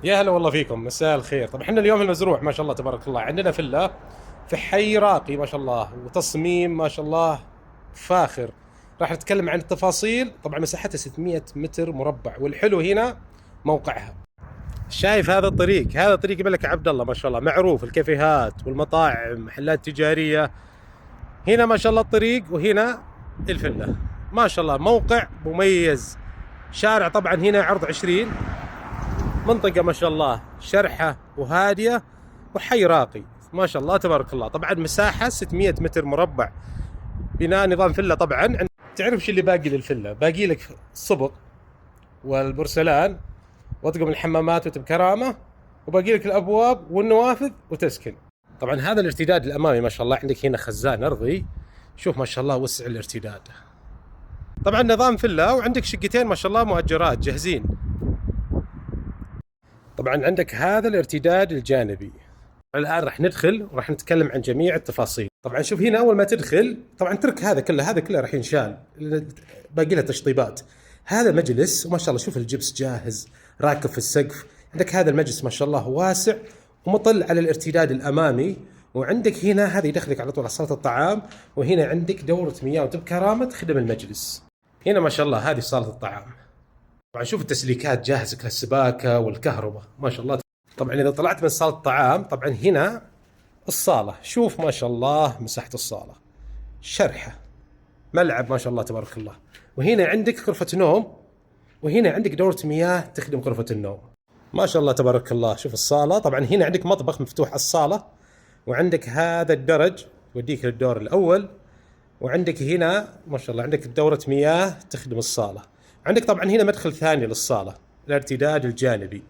يا هلا والله فيكم، مساء الخير. طبعا احنا اليوم في المزروع ما شاء الله تبارك الله، عندنا فيلا في حي راقي ما شاء الله، وتصميم ما شاء الله فاخر. راح نتكلم عن التفاصيل. طبعا مساحتها 600 متر مربع، والحلو هنا موقعها. شايف هذا الطريق؟ هذا طريق الملك عبد الله ما شاء الله، معروف الكافيهات والمطاعم، محلات تجارية. هنا ما شاء الله الطريق، وهنا الفيلا ما شاء الله. موقع مميز. شارع طبعا هنا عرض 20، منطقة ما شاء الله شرحة وهادية، وحي راقي ما شاء الله تبارك الله. طبعا مساحة 600 متر مربع، بناء نظام فيلا. طبعا تعرف شو اللي باقي للفيلا؟ باقي لك الصبغ والبرسلان واطقم الحمامات وتبكرامة، وباقي لك الابواب والنوافذ وتسكن. طبعا هذا الارتداد الامامي ما شاء الله، عندك هنا خزان ارضي، شوف ما شاء الله وسع الارتداد. طبعا نظام فيلا، وعندك شقتين ما شاء الله مؤجرات جاهزين. طبعا عندك هذا الارتداد الجانبي. الآن راح ندخل وراح نتكلم عن جميع التفاصيل. طبعا شوف هنا أول ما تدخل، طبعا ترك هذا كله راح ينشال، باقي له تشطيبات. هذا مجلس وما شاء الله، شوف الجبس جاهز راكب في السقف. عندك هذا المجلس ما شاء الله واسع ومطل على الارتداد الأمامي. وعندك هنا هذا يدخلك على طول على صالة الطعام، وهنا عندك دورة مياه وتبكرامة تخدم المجلس. هنا ما شاء الله هذه صالة الطعام. طبعا شوف التسليكات جاهزة للسباكة والكهرباء ما شاء الله. طبعا إذا طلعت من صالة الطعام، طبعا هنا الصالة، شوف ما شاء الله مساحة الصالة، شرحة، ملعب ما شاء الله تبارك الله. وهنا عندك غرفة نوم، وهنا عندك دورة مياه تخدم غرفة النوم ما شاء الله تبارك الله. شوف الصالة، طبعا هنا عندك مطبخ مفتوح على الصالة، وعندك هذا الدرج يوديك للدور الأول، وعندك هنا ما شاء الله عندك دورة مياه تخدم الصالة. عندك طبعا هنا مدخل ثاني للصالة، الارتداد الجانبي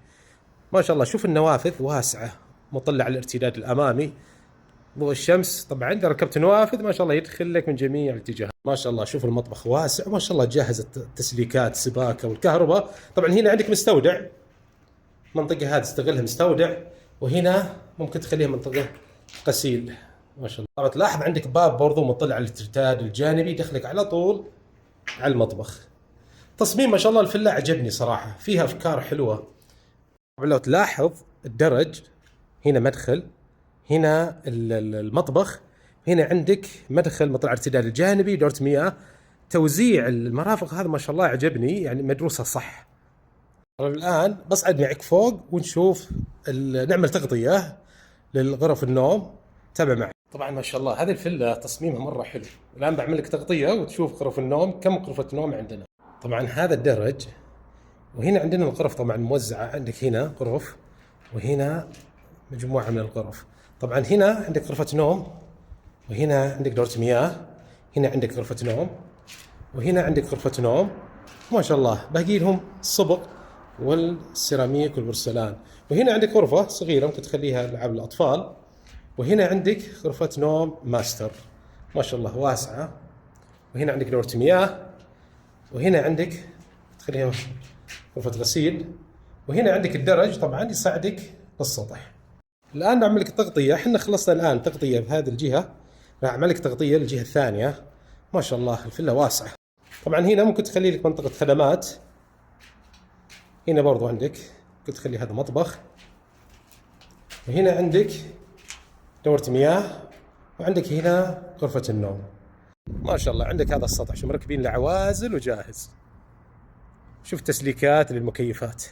ما شاء الله. شوف النوافذ واسعة مطلة على الارتداد الأمامي، ضوء الشمس. طبعا إذا ركبت نوافذ ما شاء الله يدخل لك من جميع الاتجاهات ما شاء الله. شوف المطبخ واسع ما شاء الله، جاهز التسليكات السباكة والكهرباء. طبعا هنا عندك مستودع، منطقة هذه تستغلها مستودع، وهنا ممكن تخليها منطقة غسيل ما شاء الله. طبعا تلاحظ عندك باب برضو مطلع على الارتداد الجانبي، يدخلك على طول على المطبخ. تصميم ما شاء الله الفيلا عجبني صراحة، فيها أفكار حلوة. طبعا لو تلاحظ الدرج، هنا مدخل، هنا المطبخ، هنا عندك مدخل مطلع ارتداد الجانبي، دورة مياه. توزيع المرافق هذا ما شاء الله عجبني، يعني مدروسة صح. الآن بصعد معك فوق ونشوف نعمل تغطية للغرف النوم. تابع معي. طبعا ما شاء الله هذه الفيلا تصميمها مرة حلو. الآن بعمل لك تغطية وتشوف غرف النوم، كم غرفة نوم عندنا. طبعا هذا الدرج، وهنا عندنا الغرف طبعا موزعة. عندك هنا غرف، وهنا مجموعة من الغرف. طبعا هنا عندك غرفة نوم، وهنا عندك دورة مياه، هنا عندك غرفة نوم، وهنا عندك غرفة نوم ما شاء الله. باقي لهم الصبغ والسيراميك والبرسلان. وهنا عندك غرفة صغيرة ممكن تخليها لعب الأطفال. وهنا عندك غرفة نوم ماستر ما شاء الله واسعة. وهنا عندك دورة مياه، وهنا عندك تخليها غرفة غسيل. وهنا عندك الدرج طبعا يساعدك للسطح. الآن نعمل لك تغطية. احنا خلصنا الآن تغطية بهذه الجهة، راح أعمل لك تغطية للجهة الثانية. ما شاء الله الفيلا واسعة. طبعا هنا ممكن تخلي لك منطقة خدمات. هنا برضو عندك ممكن تخلي هذا مطبخ، وهنا عندك دورة مياه، وعندك هنا غرفة النوم ما شاء الله. عندك هذا السطح شو مركبين له عوازل وجاهز. شوف تسليكات للمكيفات.